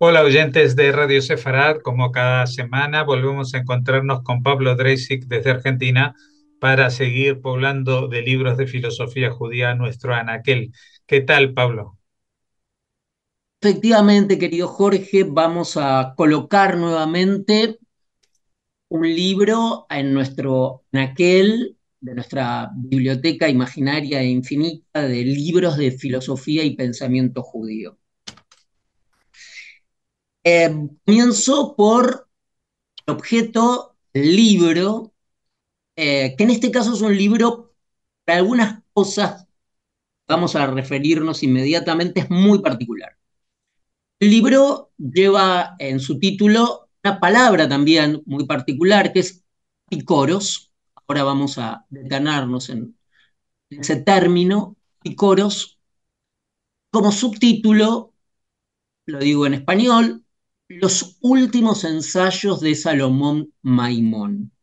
Hola oyentes de Radio Sefarad, como cada semana volvemos a encontrarnos con Pablo Dreisig desde Argentina para seguir poblando de libros de filosofía judía nuestro anaquel. ¿Qué tal, Pablo? Efectivamente, querido Jorge, vamos a colocar nuevamente un libro en nuestro anaquel de nuestra biblioteca imaginaria e infinita de libros de filosofía y pensamiento judío. Comienzo por el objeto, el libro, que en este caso es un libro para algunas cosas, vamos a referirnos inmediatamente, es muy particular. El libro lleva en su título una palabra también muy particular, que es picoros. Ahora vamos a detenernos en ese término, picoros. Como subtítulo, lo digo en español, los últimos ensayos de Salomón Maimón.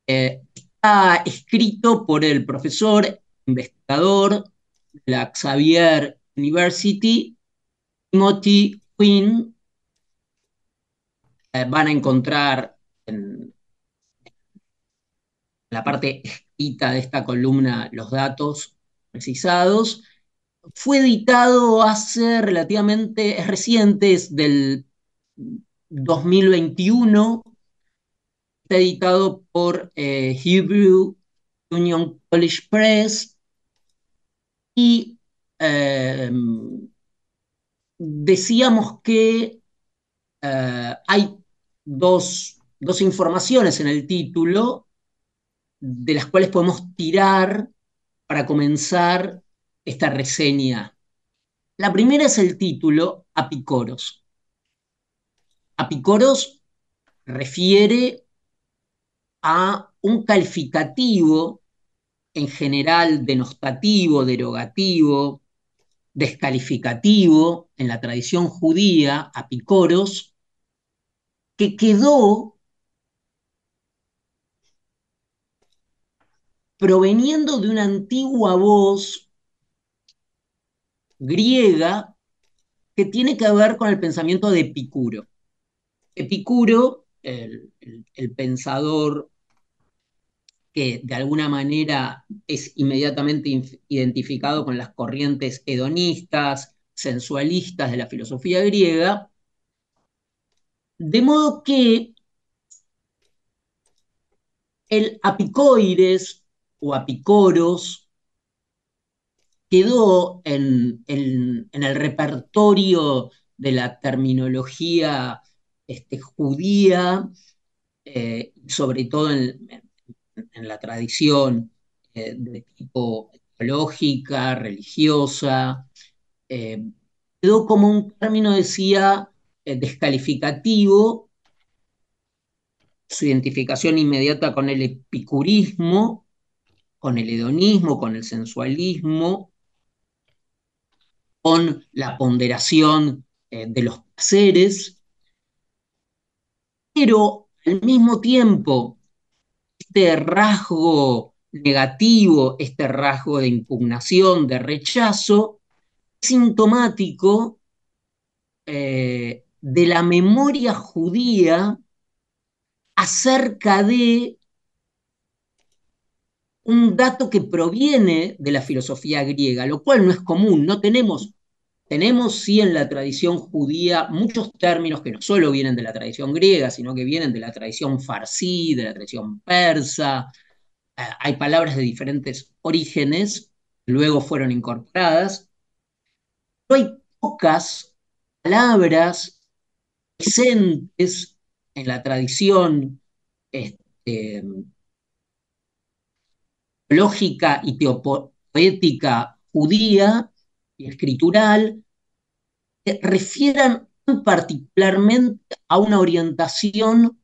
Está escrito por el profesor investigador de la Xavier University, Timothy Quinn. Van a encontrar en la parte escrita de esta columna los datos precisados. Fue editado hace relativamente, es reciente, es del 2021. Está editado por Hebrew Union College Press y eh, decíamos que hay dos informaciones en el título de las cuales podemos tirar para comenzar esta reseña. La primera es el título, Apicoros. Apicoros refiere a un calificativo en general denostativo, derogativo, descalificativo en la tradición judía, apicoros, que quedó proveniendo de una antigua voz griega que tiene que ver con el pensamiento de Epicuro. Epicuro, el pensador que de alguna manera es inmediatamente identificado con las corrientes hedonistas, sensualistas de la filosofía griega, de modo que el apicoires o apicoros quedó en el repertorio de la terminología judía, sobre todo en la tradición de tipo teológica, religiosa. eh, Quedó como un término, decía, descalificativo, su identificación inmediata con el epicurismo, con el hedonismo, con el sensualismo, con la ponderación de los placeres, pero al mismo tiempo este rasgo negativo, este rasgo de impugnación, de rechazo, sintomático de la memoria judía acerca de un dato que proviene de la filosofía griega, lo cual no es común. No tenemos sí en la tradición judía muchos términos que no solo vienen de la tradición griega, sino que vienen de la tradición farsí, de la tradición persa. Hay palabras de diferentes orígenes, luego fueron incorporadas. Pero hay pocas palabras presentes en la tradición este, lógica y teopoética judía y escritural que refieran particularmente a una orientación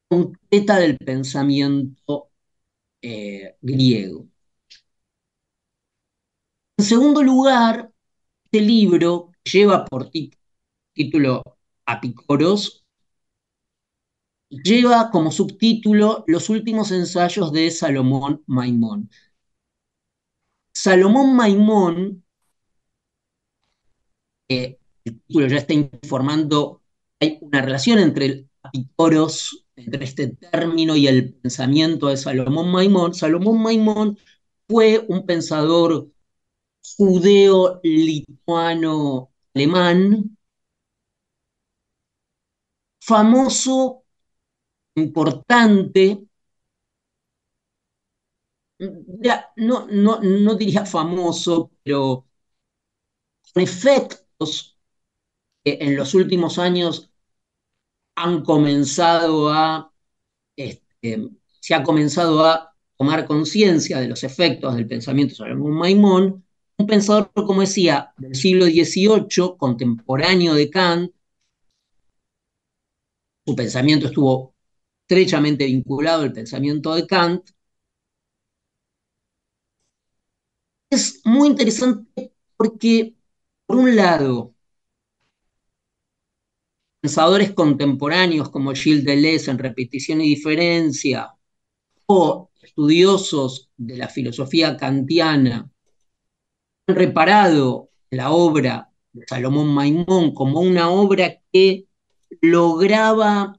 concreta del pensamiento griego. En segundo lugar, este libro lleva por título Apicoros, lleva como subtítulo Los últimos ensayos de Salomón Maimón. Salomón Maimón el título ya está informando, hay una relación entre el Apicoros, entre este término y el pensamiento de Salomón Maimón. Salomón Maimón fue un pensador judeo-lituano-alemán, famoso, importante, ya, no diría famoso, pero con efectos que en los últimos años han comenzado a, este, se ha comenzado a tomar conciencia de los efectos del pensamiento de Salomón Maimón, un pensador, como decía, del siglo XVIII, contemporáneo de Kant. Su pensamiento estuvo estrechamente vinculado al pensamiento de Kant. Es muy interesante porque, por un lado, pensadores contemporáneos como Gilles Deleuze en Repetición y Diferencia, o estudiosos de la filosofía kantiana, han reparado la obra de Salomón Maimón como una obra que lograba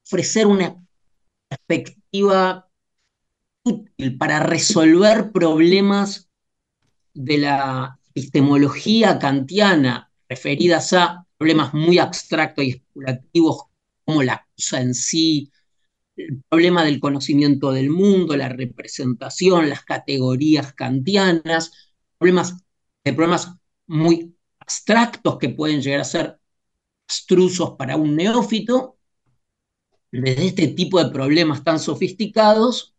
ofrecer una perspectiva útil para resolver problemas de la epistemología kantiana referidas a problemas muy abstractos y especulativos como la cosa en sí, el problema del conocimiento del mundo, la representación, las categorías kantianas, problemas muy abstractos que pueden llegar a ser abstrusos para un neófito, desde este tipo de problemas tan sofisticados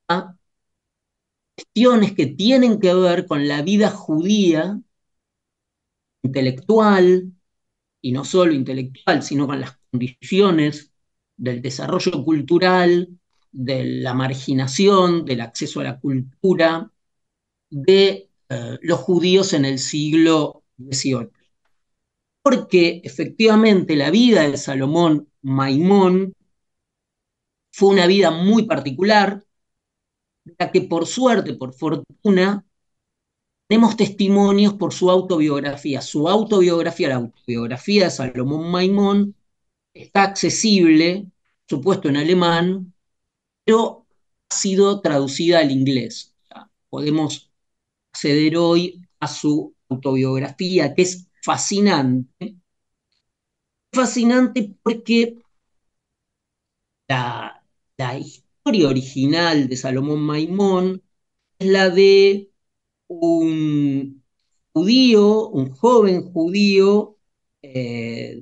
a cuestiones que tienen que ver con la vida judía, intelectual, y no solo intelectual, sino con las condiciones del desarrollo cultural, de la marginación, del acceso a la cultura de los judíos en el siglo XVIII. Porque efectivamente la vida de Salomón Maimón fue una vida muy particular, la que por suerte, por fortuna, tenemos testimonios por su autobiografía. Su autobiografía, la autobiografía de Salomón Maimón, está accesible, supuesto en alemán, pero ha sido traducida al inglés. O sea, podemos acceder hoy a su autobiografía, que es fascinante. Fascinante porque la, la historia original de Salomón Maimón es la de un judío, un joven judío, eh,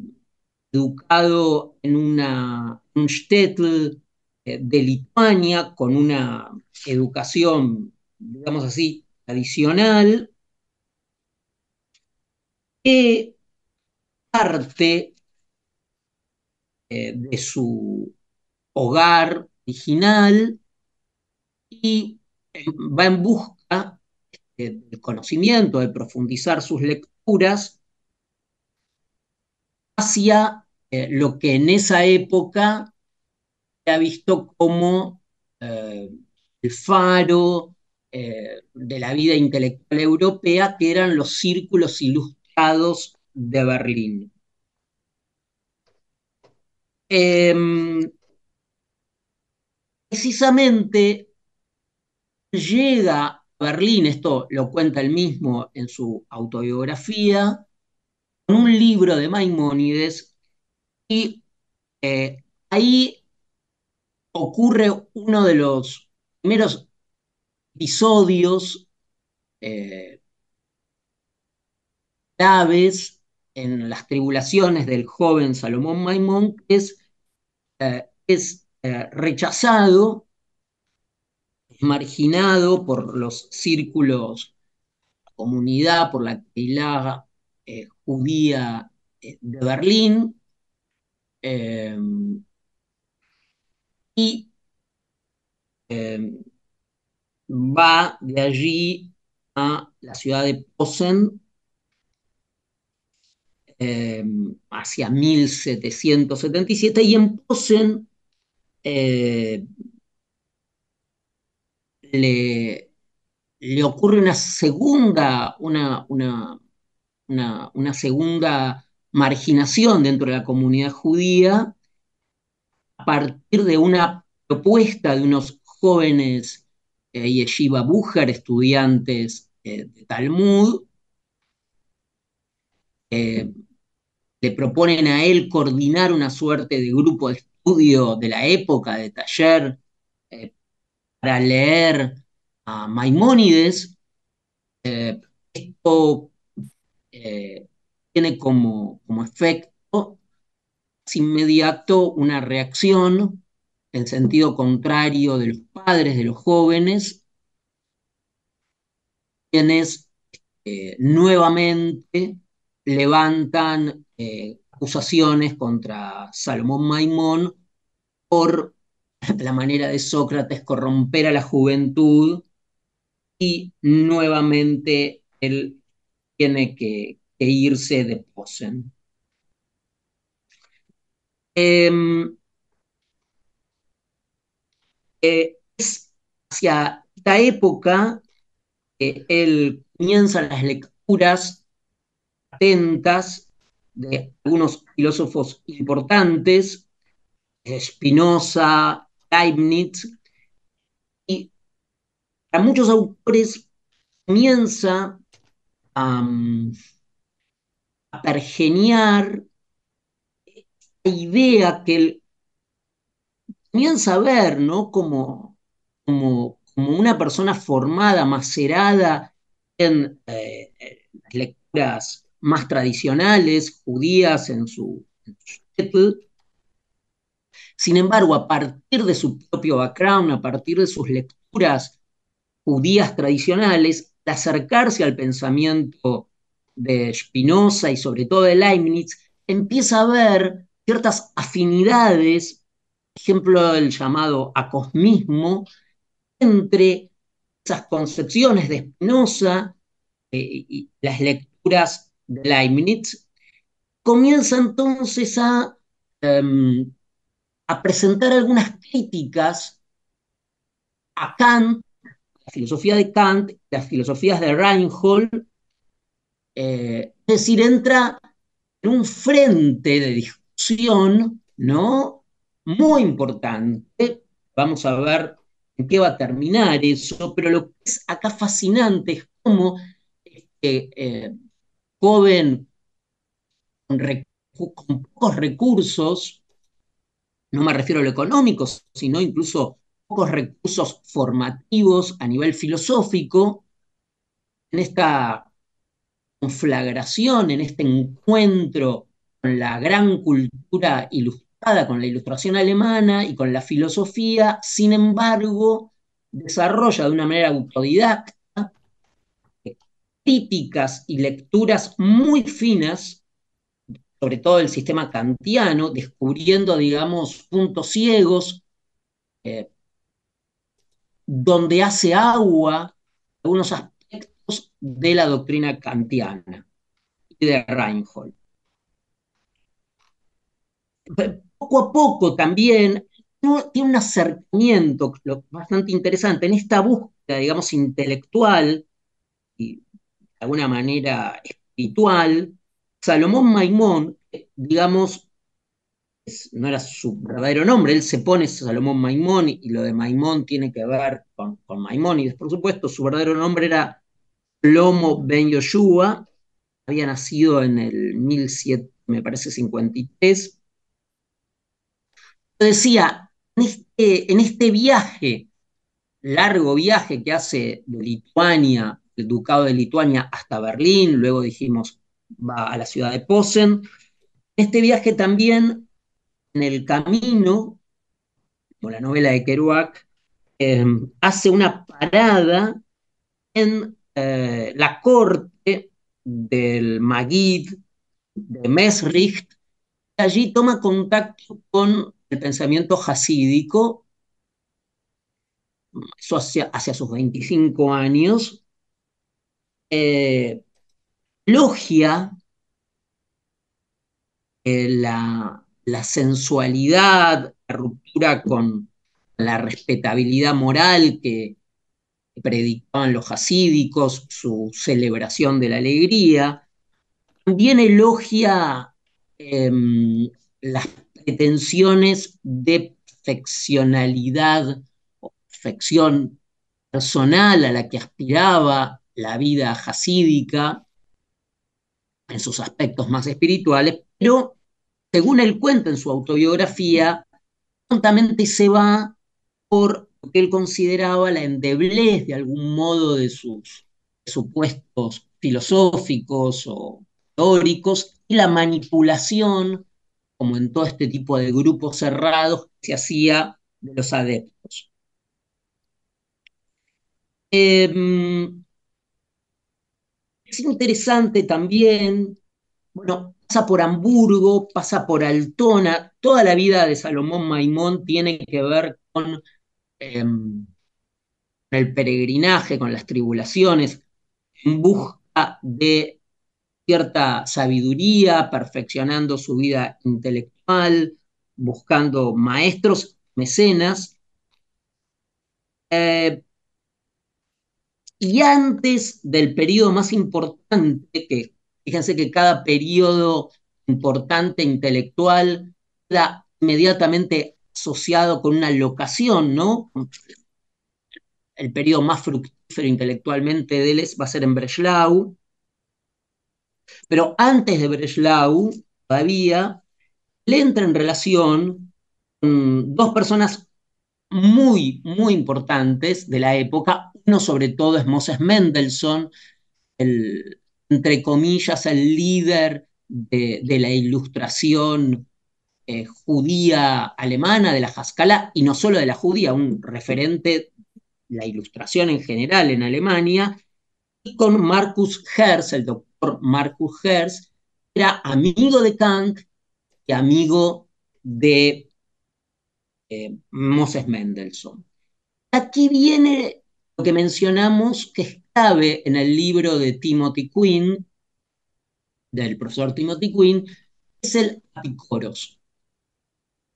educado en un shtetl de Lituania, con una educación, digamos así, tradicional, que parte de su hogar original y va en busca del conocimiento, de profundizar sus lecturas hacia lo que en esa época se ha visto como eh, el faro de la vida intelectual europea, que eran los círculos ilustrados de Berlín. Eh, Precisamente llega a Berlín, esto lo cuenta él mismo en su autobiografía, con un libro de Maimónides y ahí ocurre uno de los primeros episodios eh, graves en las tribulaciones del joven Salomón Maimón, que es rechazado, marginado por los círculos, la comunidad, por la Keilah judía de Berlín, eh, y eh, va de allí a la ciudad de Posen eh, hacia 1777, y en Posen eh, le le ocurre una segunda, una segunda marginación dentro de la comunidad judía a partir de una propuesta de unos jóvenes yeshiva Bújar, estudiantes de Talmud, eh, le proponen a él coordinar una suerte de grupo de estudio de la época, de taller, eh, para leer a Maimónides. Esto tiene como efecto inmediato una reacción en sentido contrario de los padres de los jóvenes, quienes nuevamente levantan acusaciones contra Salomón Maimón por la manera de Sócrates corromper a la juventud, y nuevamente él tiene que irse de Posen. Es hacia esta época que él comienza las lecturas atentas de algunos filósofos importantes, Spinoza, Leibniz, y para muchos autores comienza a pergeniar la idea que él comienza a ver, ¿no? Como una persona formada, macerada en las lecturas más tradicionales, judías en su shtetl. Sin embargo, a partir de su propio background, a partir de sus lecturas judías tradicionales, al acercarse al pensamiento de Spinoza y sobre todo de Leibniz, empieza a ver ciertas afinidades, por ejemplo, el llamado acosmismo, entre esas concepciones de Spinoza y las lecturas de Leibniz. Comienza entonces a presentar algunas críticas a Kant, la filosofía de Kant, las filosofías de Reinhold. Es decir, entra en un frente de discusión, ¿no? Muy importante. Vamos a ver en qué va a terminar eso, pero lo que es acá fascinante es cómo este joven con pocos recursos, no me refiero a lo económico, sino incluso pocos recursos formativos a nivel filosófico, en esta conflagración, en este encuentro con la gran cultura ilustrada, con la ilustración alemana y con la filosofía, sin embargo, desarrolla de una manera autodidacta críticas y lecturas muy finas, sobre todo el sistema kantiano, descubriendo, digamos, puntos ciegos, eh, donde hace agua algunos aspectos de la doctrina kantiana y de Reinhold. Poco a poco también tiene un acercamiento bastante interesante en esta búsqueda, digamos, intelectual y de alguna manera espiritual. Salomón Maimón, digamos, no era su verdadero nombre, él se pone Salomón Maimón y lo de Maimón tiene que ver con Maimónides, por supuesto, su verdadero nombre era Shlomo Ben Yoshua, había nacido en el 1700, me parece, 53. Decía, en este viaje, largo viaje que hace de Lituania, el ducado de Lituania hasta Berlín, luego dijimos va a la ciudad de Posen, este viaje también en el camino, como la novela de Kerouac, hace una parada en la corte del Maguid de Mesrich, y allí toma contacto con el pensamiento hasídico, eso hacia sus 25 años, elogia la sensualidad, la ruptura con la respetabilidad moral que predicaban los hasídicos, su celebración de la alegría. También elogia eh, las pretensiones de perfeccionalidad o perfección personal a la que aspiraba la vida hasídica en sus aspectos más espirituales, pero según él cuenta en su autobiografía, prontamente se va por lo que él consideraba la endeblez de algún modo de sus supuestos filosóficos o teóricos y la manipulación, como en todo este tipo de grupos cerrados, que se hacía de los adeptos. Eh, es interesante también, bueno, pasa por Hamburgo, pasa por Altona, toda la vida de Salomón Maimón tiene que ver con eh, el peregrinaje, con las tribulaciones, en busca de cierta sabiduría, perfeccionando su vida intelectual, buscando maestros, mecenas. Eh, y antes del periodo más importante, que fíjense que cada periodo importante intelectual queda inmediatamente asociado con una locación, ¿no? El periodo más fructífero intelectualmente de él va a ser en Breslau, pero antes de Breslau, todavía, le entra en relación con dos personas muy, muy importantes de la época. Uno sobre todo es Moses Mendelssohn, el, entre comillas, el líder de la ilustración judía alemana, de la Haskalah, y no solo de la judía, un referente de la ilustración en general en Alemania, y con Marcus Hertz, el doctor Marcus Hertz, era amigo de Kant y amigo de Moses Mendelssohn. Aquí viene lo que mencionamos que es clave en el libro de Timothy Quinn, del profesor Timothy Quinn, es el apicoros.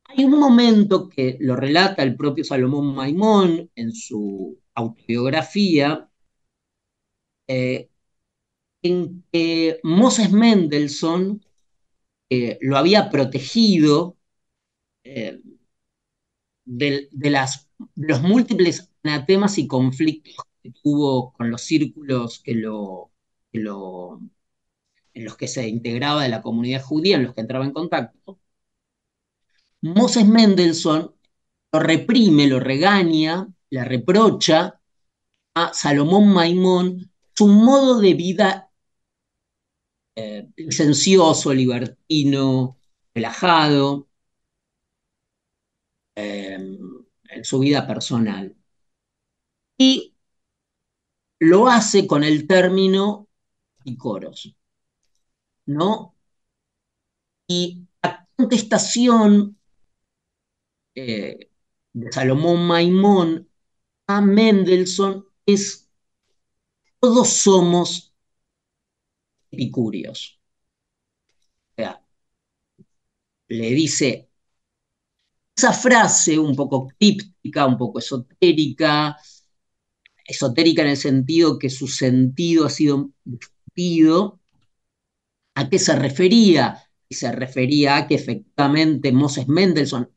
Hay un momento que lo relata el propio Salomón Maimón en su autobiografía, eh, en que Moses Mendelssohn lo había protegido eh, de los múltiples anatemas y conflictos que tuvo con los círculos en los que se integraba de la comunidad judía, en los que entraba en contacto. Moses Mendelssohn lo reprime, lo regaña, le reprocha a Salomón Maimón su modo de vida licencioso, libertino, relajado, en su vida personal. Y lo hace con el término picoros, ¿no? Y la contestación de Salomón Maimón a Mendelssohn es: todos somos epicúreos. O sea, le dice esa frase un poco críptica, un poco esotérica, esotérica en el sentido que su sentido ha sido discutido. ¿A qué se refería? Y se refería a que efectivamente Moses Mendelssohn,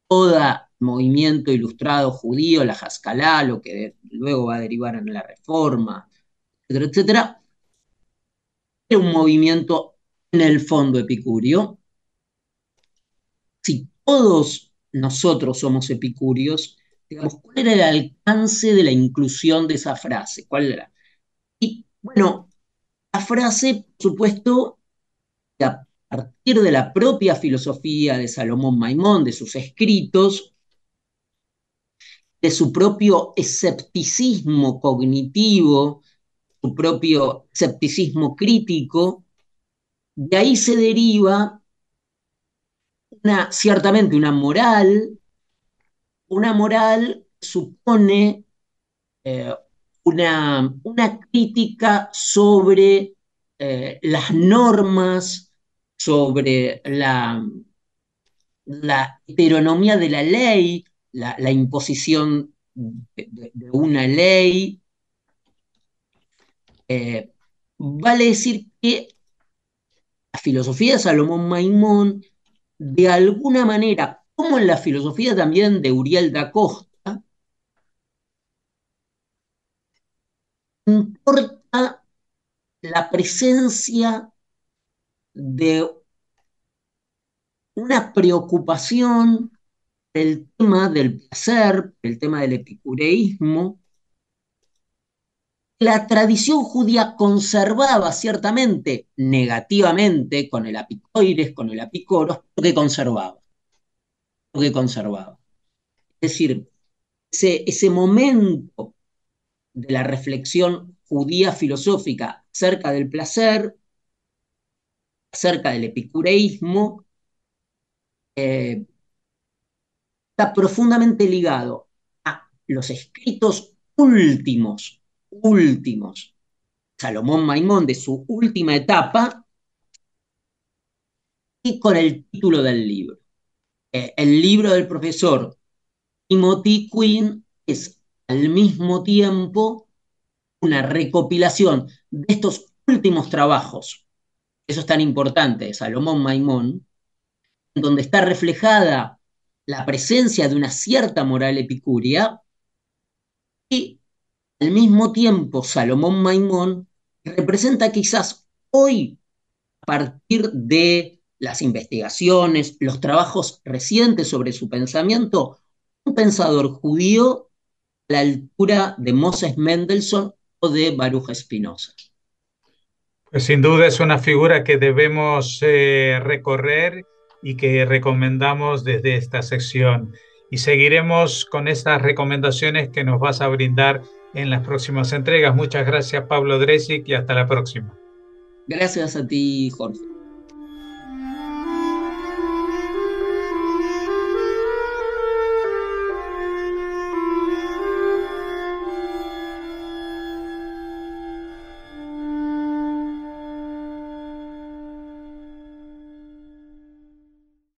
todo movimiento ilustrado judío, la Haskalah, lo que luego va a derivar en la Reforma, etcétera, etcétera, era un movimiento en el fondo epicúreo. Si todos nosotros somos epicúreos, digamos, ¿cuál era el alcance de la inclusión de esa frase? ¿Cuál era? Y bueno, la frase, por supuesto, a partir de la propia filosofía de Salomón Maimón, de sus escritos, de su propio escepticismo cognitivo, su propio escepticismo crítico, de ahí se deriva ciertamente una moral que supone eh, una crítica sobre las normas, sobre la heteronomía de la ley, la imposición de una ley, Vale decir que la filosofía de Salomón Maimón, de alguna manera, como en la filosofía también de Uriel da Costa, importa la presencia de una preocupación del tema del placer, el tema del epicureísmo. La tradición judía conservaba ciertamente, negativamente, con el apicoires, con el apicoros, lo que conservaba, lo que conservaba. Es decir, ese momento de la reflexión judía filosófica acerca del placer, acerca del epicureísmo, eh, está profundamente ligado a los escritos últimos, Salomón Maimón de su última etapa y con el título del libro. El libro del profesor Timothy Quinn es al mismo tiempo una recopilación de estos últimos trabajos, eso es tan importante, de Salomón Maimón, en donde está reflejada la presencia de una cierta moral epicúrea y al mismo tiempo Salomón Maimón representa quizás hoy, a partir de las investigaciones, los trabajos recientes sobre su pensamiento, un pensador judío a la altura de Moses Mendelssohn o de Baruch Spinoza. Pues sin duda es una figura que debemos recorrer y que recomendamos desde esta sección. Y seguiremos con estas recomendaciones que nos vas a brindar en las próximas entregas. Muchas gracias, Pablo Dresig, y hasta la próxima. Gracias a ti, Jorge.